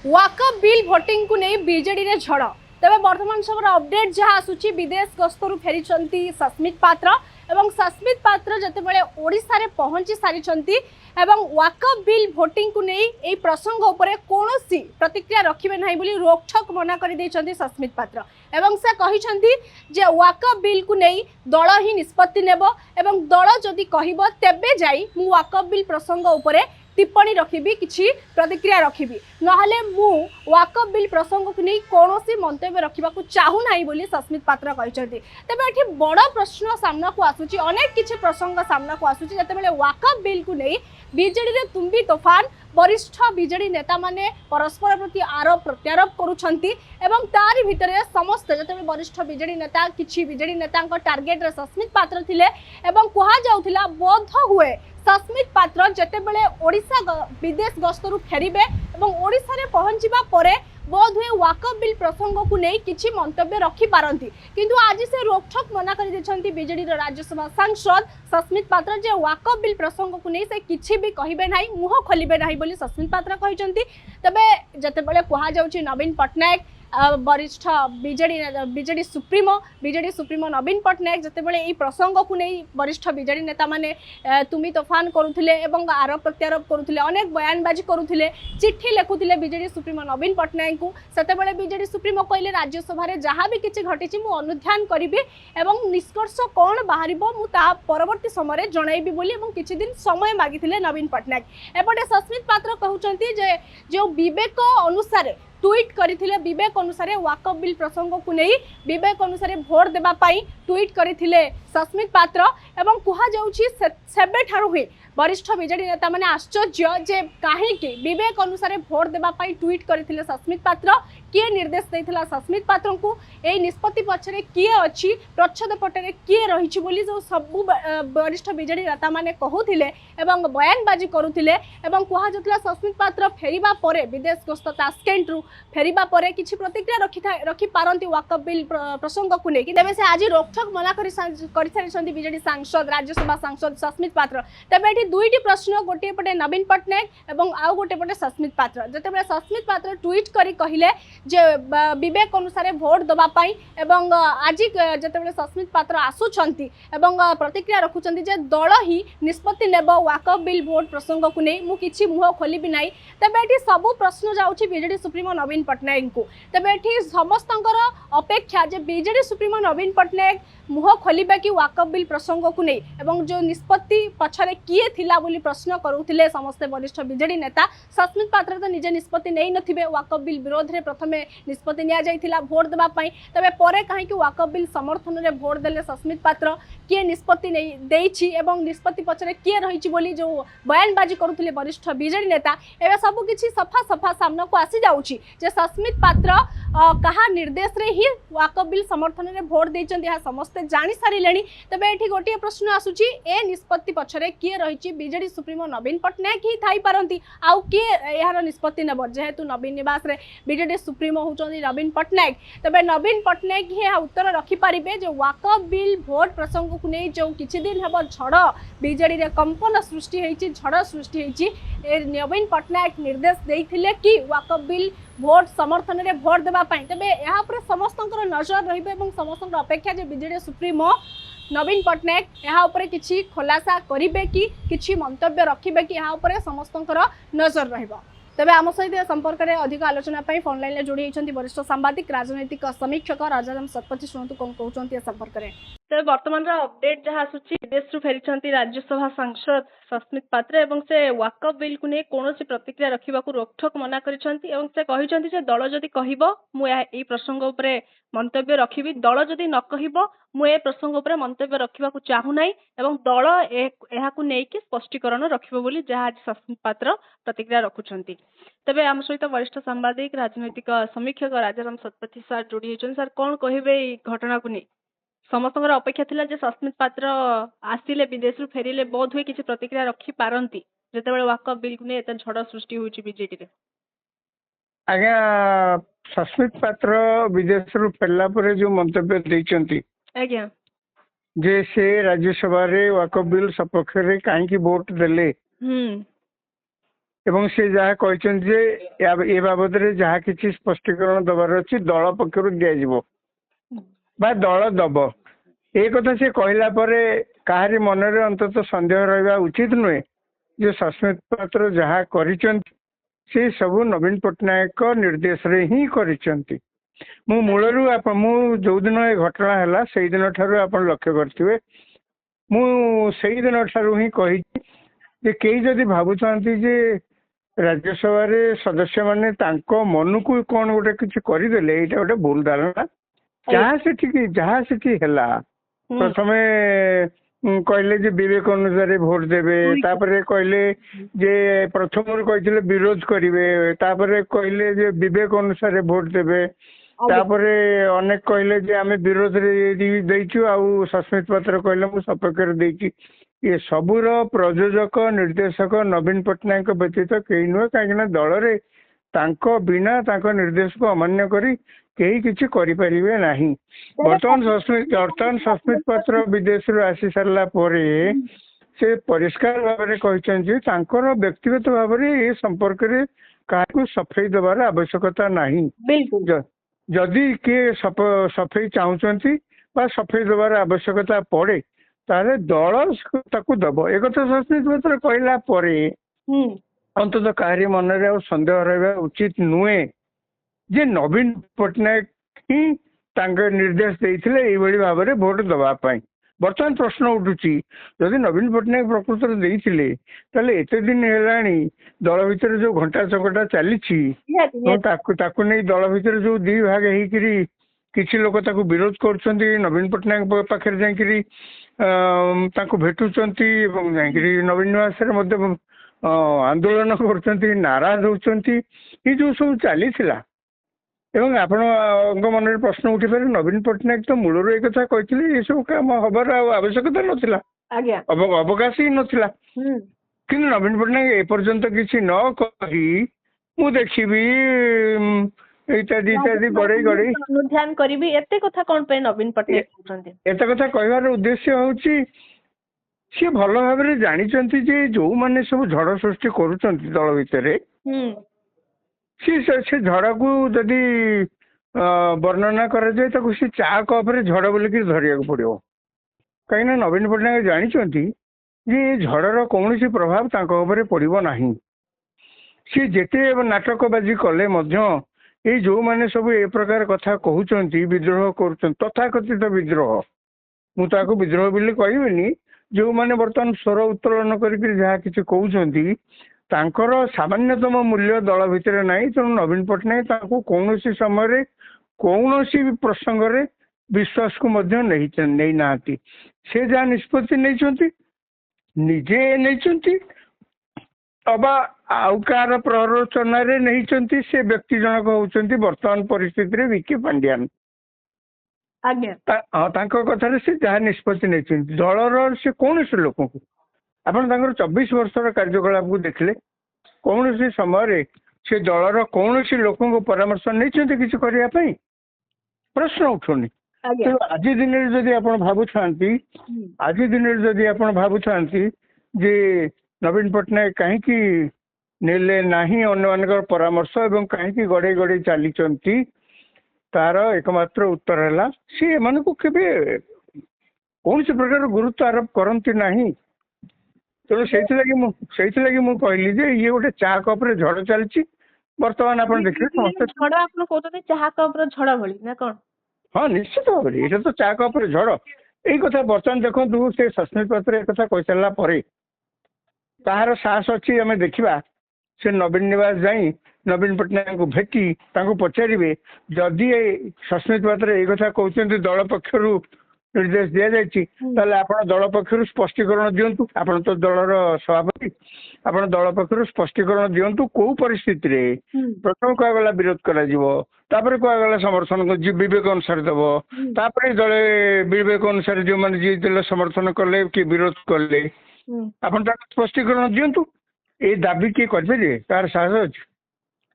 वाकअप bill voting को नहीं BJD रे झड़ तेज बर्तमान समय अपडेट जहाँ आसूची विदेश गस्तरु फेरी सस्मित पात्र एवं सस्मित पात्र जितेबाला ओडिशा रे पहुंची सारी वाकअप बिल भोटिंग को नहीं यही प्रसंग उपरे कौनसी प्रतिक्रिया रखिबे नहीं बोली रोकठोक मना कर देइछंती सस्मित पात्र एवं से कहिछंती जे वाकअप बिल को नहीं दल ही निष्पत्ति नेब एवं दल जदि कहब तेबे जाई मु वाकअप बिल प्रसंग उपरे टिप्पणी रखी किसी प्रतिक्रिया रखी नहले मु वाकअप बिल प्रसंग को नहीं कौन मंतव्य रखा चाहूना बोली सस्मित पात्र कहते तेज ये बड़ प्रश्न सामना को आसूची अनेक किसी प्रसंग सामना को आसूची जिते वाकअप बिल को नहीं बीजेडी रे तुम्बी तोफान वरिष्ठ बीजेडी नेता माने परस्पर प्रति आरोप प्रत्यारोप करुछंती एवं तारी भितरे समस्त जते वरिष्ठ बीजेडी नेता किछि बीजेडी नेता टार्गेट रे सस्मित पात्र थिले एवं कहा जाउथिला बोध हुए सस्मित पात्र जितेबाला ओडिशा विदेश गस्तरु फेरिबे एवं ओडिशा रे पहुंचीबा परे बोध हुए वाकअप बिल प्रसंग को नहीं किसी मंतव्य रखी पारंती किंतु आज से रोकठोक मना कर देछंती बीजेडी राज्यसभा सांसद सस्मित पात्र जे वाकअप बिल प्रसंग को नहीं से किछि भी कहिबे नाही मुह खोलिबे नाही बोली सस्मित पात्र कहिसंती तबे जतेबेले कहा जाउची नवीन पटनायक वरिष्ठ बीजेडी सुप्रीमो नवीन पटनायक जितेबाला यही प्रसंग को नहीं वरिष्ठ बीजेडी नेता माने तुमी तोफान करुथिले एवं आरोप प्रत्यारोप करुथिले अनेक बयानबाजी करुथिले चिट्ठी लिखुथिले बीजेडी सुप्रीमो नवीन पटनायक को सेतेबाला बीजेडी सुप्रीमो कहले राज्यसभा रे जहाँ भी किछि घटिछि मु अनुध्यान करिबि एवं निष्कर्ष कौन बाहरिबो मु ता परवर्ती समय जणाइबि बोली एवं किछि दिन समय मागिथिले नवीन पटनायक एपटे सस्मित पात्र कहउचंती जे जो विवेक अनुसार ट्वीट करथिले विवेक अनुसार वाकअप बिल प्रसंग को नहीं विवेक अनुसार भोट देबा पाई ट्वीट करथिले सस्मित पात्र एवं कहा जाउछि सेबे ठारु हुई वरिष्ठ बीजेडी नेता माने आश्चर्य जे काहेकि विवेक अनुसार भोट देबा पाई ट्वीट करथिले सस्मित पात्र किए निर्देश देथिला सस्मित पात्र को एई निष्पत्ति पछरे किए अछि प्रच्छद पटरे किए रहिछि बोली जो सब वरिष्ठ बीजेडी नेता माने कहउथिले एवं बयानबाजी करुथिले एवं कहा जाउथिला सस्मित पात्र फेरिबा परे विदेश गस्त तास्केंट रु फेरिबा परे किछि प्रतिक्रिया रखी पारंती वाकअप बिल प्रसंग को लेकि तेबे से आज रोकठोक मना करि सारिछंती बीजेडी सांसद राज्यसभा सांसद सस्मित पात्र तेबे एठी दुईटी प्रश्न गोटे पटे नवीन पटनायक एवं आउ गोटे पटे सस्मित पात्र जतेबेले सस्मित पात्र ट्वीट करी कहिले जे विवेक अनुसार भोट दबा पाई एवं आज जतेबेले सस्मित पात्र आसुछंती एवं प्रतिक्रिया रखुछंती जे दल ही निष्पत्ति नेब वाकअप बिल भोट प्रसंग को नहीं मु किछि मुह खोलिबि नाही तेबे एठी सब प्रश्न जाउछि बीजेडी सुप्रीमो नवीन पटनायक को तेबे एठी समस्तंकर अपेक्षा जे बीजेडी सुप्रीमो नवीन पटनायक मुह खोलिबा कि वाकअप बिल प्रसंग को नहीं एवं जो निष्पत्ति पछरे किए थिला बोली प्रश्न करुथिले समस्त वरिष्ठ बीजेडी नेता सस्मित पात्र तो निजे निष्पत्ति नहीं नथिबे वाकअप बिल विरोध रे प्रथमे निष्पत्ति निया जाइथिला भोट देबा पई तबे परे काहे कि वाकअप बिल समर्थन रे भोट देले सस्मित पात्र किए निष्पत्ति नहीं देइछि एवं निष्पत्ति पछरे किए रहिछि बोली जो बयानबाजी करुथिले वरिष्ठ बीजेडी नेता एबे सब किछि सफा सफा सामना को आसी जाउछि जे सस्मित पात्र कहा निर्देश रे ही वाकअप बिल समर्थन रे भोट देइछन्ती हा समस्त जानि सारिलेनी तबे एठी गोटे प्रश्न आसुची ए निष्पत्ति पछरे किए रहिछि बीजेडी सुप्रीमो नवीन पटनायक ही थाई पारंती आउ किए एहार निष्पत्ति नेब जेहेतु नवीन निवास रे बीजेडी सुप्रीमो होचन्ती नवीन पटनायक तबे नवीन पटनायक ही उत्तर रखि पारिबे जे वाकअप बिल भोट प्रसंग को नहीं जो किछि दिन हेब झड़ बीजेडी रे कंपन सृष्टि हेछि झड़ सृष्टि हेछि ए नवीन पटनायक निर्देश देइथिले कि वाकअप बिल भोट समर्थन रे भोट देबा पाई तबे यहाँ पर समस्तंकर नजर रहिबे एवं समस्तंकर अपेक्षा जे बीजेडी सुप्रीमो नवीन पटनायक यहाँ उपरे किछि खुलासा करिबे कि किछि मंतव्य रखिबे कि यहाँ उपरे समस्तंकर नजर रहिबो तेबे आम सहित संपर्क में अधिक आलोचना फोन लाइन में जोड़ी होती वरिष्ठ सांबादिक राजनैतिक समीक्षक राजाराम शतपथी शुणु कौन कहते संपर्क में तेज बर्तमान अपडेट जहाँ आसूची विदेश फेरी राज्यसभा सांसद सस्मित पात्र एवं से वाकअप बिल को नहीं कौन प्रतिक्रिया रखा रोकठोक मना कर दल जदि कह मुझे प्रसंग उपरे मंतव्य रखी दल जदि न कह मुझे प्रसंग उपरे मंतव्य रखा चाहूना एवं दल यह स्पष्टीकरण रखिबो बोली जहाँ आज सस्मित पात्र प्रतिक्रिया रखुछंती तेबे आम सहित वरिष्ठ सांबादिक राजनैतिक समीक्षक राजाराम शतपथी सर जोड़ी होइछन सर कौन कहबे घटना को नहीं समस्त अपेक्षा थिला जे सस्मित पात्र आसिले विदेश रु फेरिले बोध हुए किसी प्रतिक्रिया रखी पारंती जेतेबेले वाकअप बिल को नहीं एत झड़ सृष्टि होइछि बीजेडी रे आज्ञा सस्मित पात्र विदेश रु फेरला परे जो मंतव्य देइचंती आज्ञा जे से राज्यसभा रे वाकअप बिल सपक्ष रे काहे की वोट देले ଏବଂ ସେ ଯାହା କହିଛନ୍ତି ଯେ ଏ ବାବଦରେ ଯାହା କିଛି ସ୍ପଷ୍ଟୀକରଣ ଦେବାର ଅଛି ଦଳ ପକ୍ଷରୁ ଦିଆଯିବ ବା ଦଳ ଦବ। ଏ କଥା ସେ କହିଲା ପରେ କାହାରି ମନରେ ଅନ୍ତତଃ ସନ୍ଦେହ ରହିବା ଉଚିତ ନୁହେଁ ଯେ ସସ୍ମିତ ପାତ୍ର ଯାହା କରିଛନ୍ତି ସେ ସବୁ ନବୀନ ପଟ୍ଟନାୟକ ନିର୍ଦ୍ଦେଶରେ ହିଁ କରିଛନ୍ତି। ମୁଁ ମୂଳରୁ ମୁଁ ଯୋଉଦିନ ଏ ଘଟଣା ହେଲା ସେଇଦିନ ଠାରୁ ଆପଣ ଲକ୍ଷ୍ୟ କରିଥିବେ ମୁଁ ସେଇଦିନ ଠାରୁ ହିଁ କହିଛି ଯେ କେହି ଯଦି ଭାବୁଥାନ୍ତି ଯେ ରାଜ୍ୟସଭାରେ ସଦସ୍ୟମାନେ ତାଙ୍କ ମନକୁ କଣ ଗୋଟେ କିଛି କରିଦେଲେ ଏଇଟା ଗୋଟେ ଭୁଲ ଧାରଣା। ଯାହା ସେଠି ହେଲା ପ୍ରଥମେ କହିଲେ ଯେ ବିବେକ ଅନୁସାରେ ଭୋଟ ଦେବେ, ତାପରେ କହିଲେ ଯେ ପ୍ରଥମରୁ କହିଥିଲେ ବିରୋଧ କରିବେ, ତାପରେ କହିଲେ ଯେ ବିବେକ ଅନୁସାରେ ଭୋଟ ଦେବେ, ତାପରେ ଅନେକ କହିଲେ ଯେ ଆମେ ବିରୋଧରେ ଦେଇଛୁ ଆଉ ସସ୍ମିତ ପାତ୍ର କହିଲେ ମୁଁ ସପକ୍ଷରେ ଦେଇଛି। ଏ ସବୁର ପ୍ରଯୋଜକ ନିର୍ଦ୍ଦେଶକ ନବୀନ ପଟ୍ଟନାୟକ ବ୍ୟତୀତ କେହି ନୁହେଁ, କାହିଁକି ନା ଦଳରେ ତାଙ୍କ ବିନା ତାଙ୍କ ନିର୍ଦ୍ଦେଶକୁ ଅମାନ୍ୟ କରି କେହି କିଛି କରିପାରିବେ ନାହିଁ। ବର୍ତ୍ତମାନ ସସ୍ମିତ ପାତ୍ର ବିଦେଶରୁ ଆସି ସାରିଲା ପରେ ସେ ପରିଷ୍କାର ଭାବରେ କହିଛନ୍ତି ଯେ ତାଙ୍କର ବ୍ୟକ୍ତିଗତ ଭାବରେ ଏ ସମ୍ପର୍କରେ କାହାକୁ ସଫେଇ ଦେବାର ଆବଶ୍ୟକତା ନାହିଁ। ଯଦି କିଏ ସଫେଇ ଚାହୁଁଛନ୍ତି ବା ସଫେଇ ଦେବାର ଆବଶ୍ୟକତା ପଡେ ତାହେଲେ ଦଳ ତାକୁ ଦବ। ଏକଥା ସସ୍ମିତ ପାତ୍ର କହିଲା ପରେ ଅନ୍ତତଃ କାହାରି ମନରେ ଆଉ ସନ୍ଦେହ ରହିବା ଉଚିତ ନୁହେଁ ଯେ ନବୀନ ପଟ୍ଟନାୟକ ହିଁ ତାଙ୍କ ନିର୍ଦ୍ଦେଶ ଦେଇଥିଲେ ଏଇଭଳି ଭାବରେ ଭୋଟ ଦେବା ପାଇଁ। ବର୍ତ୍ତମାନ ପ୍ରଶ୍ନ ଉଠୁଛି ଯଦି ନବୀନ ପଟ୍ଟନାୟକ ପ୍ରକୃତରେ ଦେଇଥିଲେ ତାହେଲେ ଏତେ ଦିନ ହେଲାଣି ଦଳ ଭିତରେ ଯୋଉ ଘଣ୍ଟା ଚକଟା ଚାଲିଛି ତାକୁ ନେଇ ଦଳ ଭିତରେ ଯୋଉ ଦି ଭାଗ ହେଇକିରି କିଛି ଲୋକ ତାକୁ ବିରୋଧ କରୁଛନ୍ତି, ନବୀନ ପଟ୍ଟନାୟକ ପାଖରେ ଯାଇକିରି ତାଙ୍କୁ ଭେଟୁଛନ୍ତି ଏବଂ ଯାଇକିରି ନବୀନ ନିବାସରେ ମଧ୍ୟ ଆନ୍ଦୋଳନ କରୁଛନ୍ତି, ନାରାଜ ହଉଛନ୍ତି, ଏ ଯୋଉ ସବୁ ଚାଲିଥିଲା ଏବଂ ଆପଣଙ୍କ ମନରେ ପ୍ରଶ୍ନ ଉଠିପାରେ ନବୀନ ପଟ୍ଟନାୟକ ତ ମୂଳରୁ ଏ କଥା କହିଥିଲେ ଏସବୁ କାମ ହବାର ଆଉ ଆବଶ୍ୟକତା ନଥିଲା, ଅବକାଶ ହିଁ ନଥିଲା। କିନ୍ତୁ ନବୀନ ପଟ୍ଟନାୟକ ଏପର୍ଯ୍ୟନ୍ତ କିଛି ନ କହି ମୁଁ ଦେଖିବି ଇତ୍ୟାଦି ଗଡେଇ ଅନୁଧ୍ୟାନ କରିବି ଏତେ କଥା କଣ ପାଇଁ ନବୀନ ପଟ୍ଟନାୟକ କହୁଛନ୍ତି? ଏତେ କଥା କହିବାର ଉଦ୍ଦେଶ୍ୟ ହଉଛି ସିଏ ଭଲ ଭାବରେ ଜାଣିଛନ୍ତି ଯେ ଯୋଉମାନେ ସବୁ ଝଡ଼ ସୃଷ୍ଟି କରୁଛନ୍ତି ଦଳ ଭିତରେ ସେ ଝଡ଼କୁ ଯଦି ବର୍ଣ୍ଣନା କରାଯାଏ ତାକୁ ସେ ଚା କପରେ ଝଡ଼ ବୋଲିକି ଧରିବାକୁ ପଡିବ। କାହିଁକିନା ନବୀନ ପଟ୍ଟନାୟକ ଜାଣିଛନ୍ତି ଯେ ଏ ଝଡ଼ର କୌଣସି ପ୍ରଭାବ ତାଙ୍କ ଉପରେ ପଡିବ ନାହିଁ। ସିଏ ଯେତେ ନାଟକବାଜି କଲେ ମଧ୍ୟ ଏଇ ଯୋଉମାନେ ସବୁ ଏ ପ୍ରକାର କଥା କହୁଛନ୍ତି ବିଦ୍ରୋହ କରୁଛନ୍ତି, ତଥାକଥିତ ବିଦ୍ରୋହ, ମୁଁ ତାକୁ ବିଦ୍ରୋହ ବୋଲି କହିବିନି, ଯୋଉମାନେ ବର୍ତ୍ତମାନ ସ୍ୱର ଉତ୍ତୋଳନ କରିକି ଯାହା କିଛି କହୁଛନ୍ତି ତାଙ୍କର ସାମାନ୍ୟତମ ମୂଲ୍ୟ ଦଳ ଭିତରେ ନାହିଁ। ତେଣୁ ନବୀନ ପଟ୍ଟନାୟକ ତାଙ୍କୁ କୌଣସି ସମୟରେ କୌଣସି ପ୍ରସଙ୍ଗରେ ବିଶ୍ୱାସକୁ ମଧ୍ୟ ନେଇନାହାନ୍ତି। ସେ ଯାହା ନିଷ୍ପତ୍ତି ନେଇଛନ୍ତି ନିଜେ ନେଇଛନ୍ତି ଅବା ଆଉ କାହାର ପ୍ରରୋଚନାରେ ନେଇଛନ୍ତି। ସେ ବ୍ୟକ୍ତି ଜଣକ ହଉଛନ୍ତି ବର୍ତ୍ତମାନ ପରିସ୍ଥିତିରେ ବିକି ପାଣ୍ଡିଆନ। ତାଙ୍କ କଥାରେ ସେ ଯାହା ନିଷ୍ପତ୍ତି ନେଇଛନ୍ତି ଦଳର ସେ କୌଣସି ଲୋକଙ୍କୁ ଆପଣ ତାଙ୍କର 24 ବର୍ଷର କାର୍ଯ୍ୟକଳାପକୁ ଦେଖିଲେ କୌଣସି ସମୟରେ ସେ ଦଳର କୌଣସି ଲୋକଙ୍କୁ ପରାମର୍ଶ ନେଇଛନ୍ତି କିଛି କରିବା ପାଇଁ? ପ୍ରଶ୍ନ ଉଠୁନି। ଆଜି ଦିନରେ ଯଦି ଆପଣ ଭାବୁଥାନ୍ତି ଯେ ନବୀନ ପଟ୍ଟନାୟକ କାହିଁକି ନେଲେ ନାହିଁ ଅନ୍ୟମାନଙ୍କର ପରାମର୍ଶ ଏବଂ କାହିଁକି ଗଡେଇ ଗଡେଇ ଚାଲିଛନ୍ତି ତାର ଏକମାତ୍ର ଉତ୍ତର ହେଲା ସେ ଏମାନଙ୍କୁ କେବେ କୌଣସି ପ୍ରକାର ଗୁରୁତ୍ୱ ଆରୋପ କରନ୍ତି ନାହିଁ। ତେଣୁ ସେଇଥିଲାଗି ମୁଁ କହିଲି ଯେ ଇଏ ଗୋଟେ ଚା କପରେ ଝଡ଼ ଚାଲିଛି। ବର୍ତ୍ତମାନ ଆପଣ ଦେଖିବେ ସମସ୍ତେ ଆପଣ କହୁଛନ୍ତି ଚାହା କପର ଝଡ଼ ଭଳି ନା କଣ? ହଁ ନିଶ୍ଚିତ ଭାବରେ ଏଇଟା ତ ଚା କପରେ ଝଡ଼। ଏଇ କଥା ବର୍ତ୍ତମାନ ଦେଖନ୍ତୁ ସେ ସସ୍ମିତ ପାତ୍ର ଏ କଥା କହିସାରିଲା ପରେ ତାହାର ସାହସ ଅଛି ଆମେ ଦେଖିବା ସେ ନବୀନ ନିବାସ ଯାଇ ନବୀନ ପଟ୍ଟନାୟକଙ୍କୁ ଭେଟି ତାଙ୍କୁ ପଚାରିବେ ଯଦି ସସ୍ମିତ ପାତ୍ର ଏଇ କଥା କହୁଛନ୍ତି ଦଳ ପକ୍ଷରୁ ନିର୍ଦ୍ଦେଶ ଦିଆଯାଇଛି ତାହେଲେ ଆପଣ ଦଳ ପକ୍ଷରୁ ସ୍ପଷ୍ଟୀକରଣ ଦିଅନ୍ତୁ। ଆପଣ ତ ଦଳର ସଭାପତି, ଆପଣ ଦଳ ପକ୍ଷରୁ ସ୍ପଷ୍ଟୀକରଣ ଦିଅନ୍ତୁ କୋଉ ପରିସ୍ଥିତିରେ ପ୍ରଥମ କୁହାଗଲା ବିରୋଧ କରାଯିବ, ତାପରେ କୁହାଗଲା ସମର୍ଥନ ବିବେକ ଅନୁସାରେ ଦବ, ତାପରେ ଦଳେ ବିବେକ ଅନୁସାରେ ଯୋଉମାନେ ଯିଏ ଦେଲେ ସମର୍ଥନ କଲେ କି ବିରୋଧ କଲେ ଆପଣ ତାକୁ ସ୍ପଷ୍ଟୀକରଣ ଦିଅନ୍ତୁ। ଏଇ ଦାବି କିଏ କରିପାରିବେ? ତାର ସାହସ ଅଛି?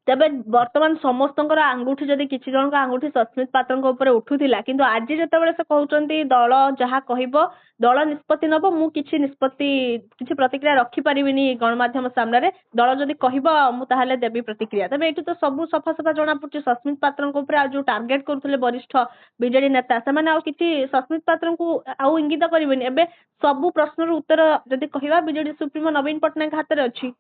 तेबे वर्तमान समस्तଙ୍କର आंगुठी जदि किछि जनक आंगुठी सस्मित पात्रଙ୍କ ଉପରେ उठुथिला किंतु आज जेतेबेले से कहउचंती दल जहा कहिबो दल निष्पत्ति नबो मु किछि निष्पत्ति किछि प्रतिक्रिया रखि परिबिनी गणमाध्यम सामने दल जदि कहिबो मु ताहाले देबी प्रतिक्रिया तबे एटु तो सब सफा सफा जणा पड़छि सस्मित पात्रଙ୍କ ଉପରେ आ जो टार्गेट करथले वरिष्ठ बीजेडी नेता से माने आ किछि सस्मित पात्रଙ୍କୁ आउ इंगित करिबेनी एबे सब प्रश्नर उत्तर जदि कहिबा बीजेडी सुप्रीमो नवीन पटनायक हाତରେ अछि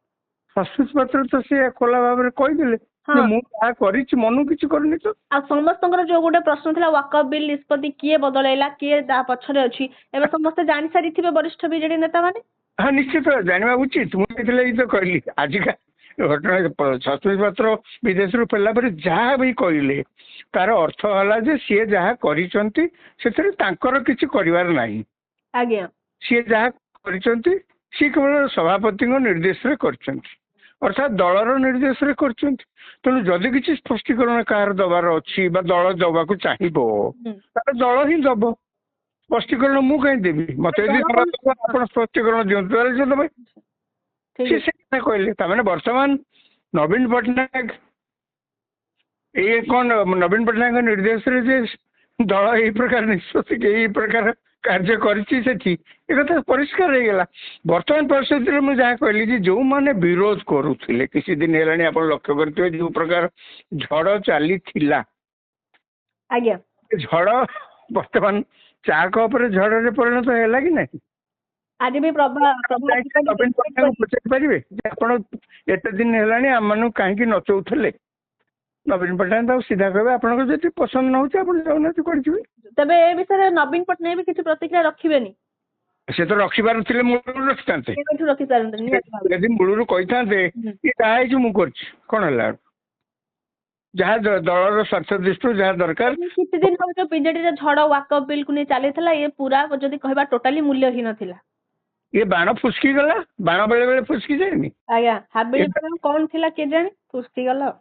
सस्मित पात्र तो से खोला भाव में कहीदेले मनु किसी करनी तो आ समस्तଙ୍କର जो गोटे प्रश्न थिला वाकअप बिल निष्पत्ति किए बदलैला किए ता पछरे अछि एबे समस्त जानि सारिथिबे वरिष्ठ बीजेडी नेता माने हाँ निश्चित जानवा उचित मुझे तो कहली आजिका घटना सस्मित पात्र विदेश रू फेरला पर जहाँ भी कहले तार अर्थ है जे सी जहाँ करिसंती सेतरे तांकर किछि करिवार नाही आज्ञा सी जहाँ करिसंती सी केवल सभापति निर्देश रे करछंती अर्थात दलर निर्देश रे करछंती तेणु जदि किसी स्पष्टीकरण कहार दबार अच्छी दल दबाक चाहिए दल ही दब स्पष्टीकरण मु कहीं देवी मत आप स्पष्टीकरण दिखाते देवे कहले ताने वर्तमान नवीन पट्टनायक ये कौन नवीन पट्टनायक निर्देश रे जे दल यही प्रकार निष्पत्ति यही प्रकार कार्य कर परिष्कार हो गला वर्तमान परिस्थिति में जहाँ कहली जो मैंने विरोध करुले किसी दिन है आप लक्ष्य करते जो प्रकार झड़ चली झड़ वर्तमान चा कप झड़ परिणत है कि नहीं आज भी नवीन पट्टनायक पचारि पारे आप एत दिन है आम कहीं नचौले नवीन पट्टनायक सीधा कहे आप पसंद न होना करें तबे ए विषय नवीन पट्टनायक भी किसी प्रतिक्रिया रखिबेनी से तो रखिबार थिले मूलरू रखितांते यदि मूलरू कहितांते ये ताहे जो मु करछि कोन हला जहाँ दलर स्वार्थ दृष्टि जहाँ दरकार किछि दिन हम जो बीजेडी रे झड़ वाकअप बिल को नै चलीथला ये पूरा जदि कहबा टोटली मूल्यहीन थिला ये बाण फुसकी गला बाण बेले बेले फुसकी जायनी आज्ञा हाबिल कोन थिला के जानी फुसकी गला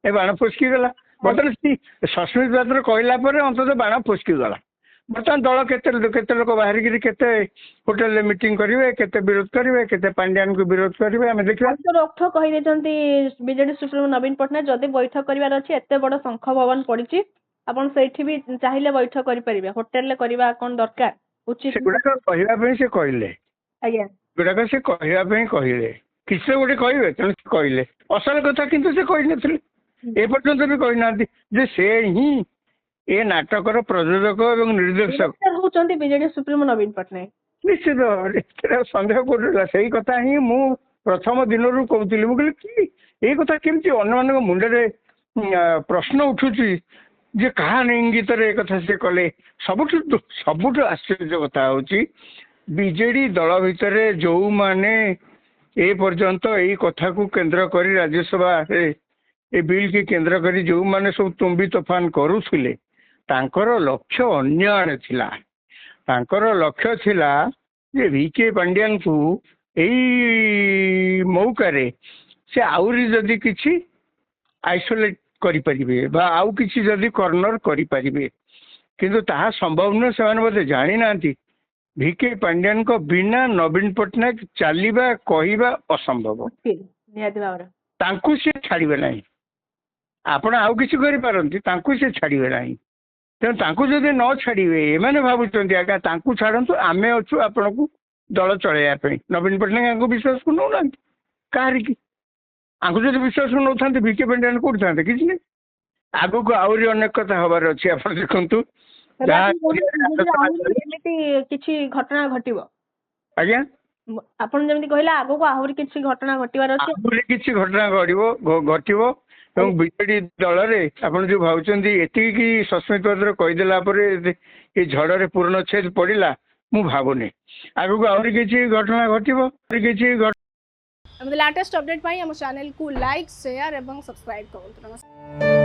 ए बाण फुसकी गला बर्तमान सस्मित पात्र कहला पर अंततः बाण फुसकी गला बर्तमान दल केते लोक बाहर केते होटेल मीटिंग करेंगे केते विरोध करेंगे केते पांड्यान को विरोध करेंगे आम देखा रोकठ कही बीजेडी सुप्रीमो नवीन पट्टनायक जदि बैठक करार अच्छे एत बड़ शंख भवन पड़ी आपन सेठी भी चाहिए बैठक करेंगे होटेल ले करबा कोन दरकार उचित कहवाई से कहले आज्ञा गुड़ाक से कहले किसी गोटे कहे तेणु कहले असल कथा किंतु से कही नथिले ए पर्यंत भी कही ना जे से ही ए नाटकर प्रयोजक एवं निर्देशक होचंती बीजेडी सुप्रीमो नवीन पट्टनायक निश्चित सन्देह कर से कथा ही मु प्रथम दिन रू कहूली मुझे कि ये कथा केमती अन्य मुंडे प्रश्न उठुची जे कहा इंगित कथा से कले सबुठ आश्चर्य कथा हूँ बीजेडी दल भितर जो माने ए पर्यंत यही कथा को केंद्र करी राज्यसभा ए बिल की केंद्र करी जो माने सब तुम्बी तोफान करुले तांकर लक्ष्य अन्य आड़े थिला तांकर लक्ष्य थिला जे वीके पांड्यान को एई मौकारे से आउरी जदि किछि आइसोलेट करि परिबे बा आउ किछि जदि कॉर्नर करि परिबे किंतु ताहा संभव न से माने बोले जानि नांती वीके पांड्यान को बिना नवीन पट्टनायक चलीबा कहिबा असंभव तांकु से छाड़िबे नाही आपण आउ किछि करि पारंती तांकु से छाड़िबे नाही तेणु तांकु जदि न छाड़िबे एमाने भाबुचंती आका तांकु छाड़ंतु आमे अछु आपण को दल चलेया पे नवीन पट्टनायक को विश्वास को नौ कहारी की आंकु जदि विश्वास को नौथांते वीके पांड्यान कोठी थांते किछि नै आगु को आउरी अनेक कथा हबार अछि आपण देखंतु किछि घटना घटिबो आज्ञा आपण जेमति कहला आगु को आहुरी किछि घटना घटिबार अछि आहुरी किछि घटना घटिबो एवं बीजेडी दल रे आपण जो भावचंदी एति कि सस्मित पात्र कहिदेला परे ए झड़रे पूर्ण छेद पड़िला मु भाबुनी आगु को आहुरी किछि घटना घटिबो किछि लेटेस्ट अपडेट पाई हम चैनल को लाइक शेयर एवं सब्सक्राइब करूँ। नमस्कार।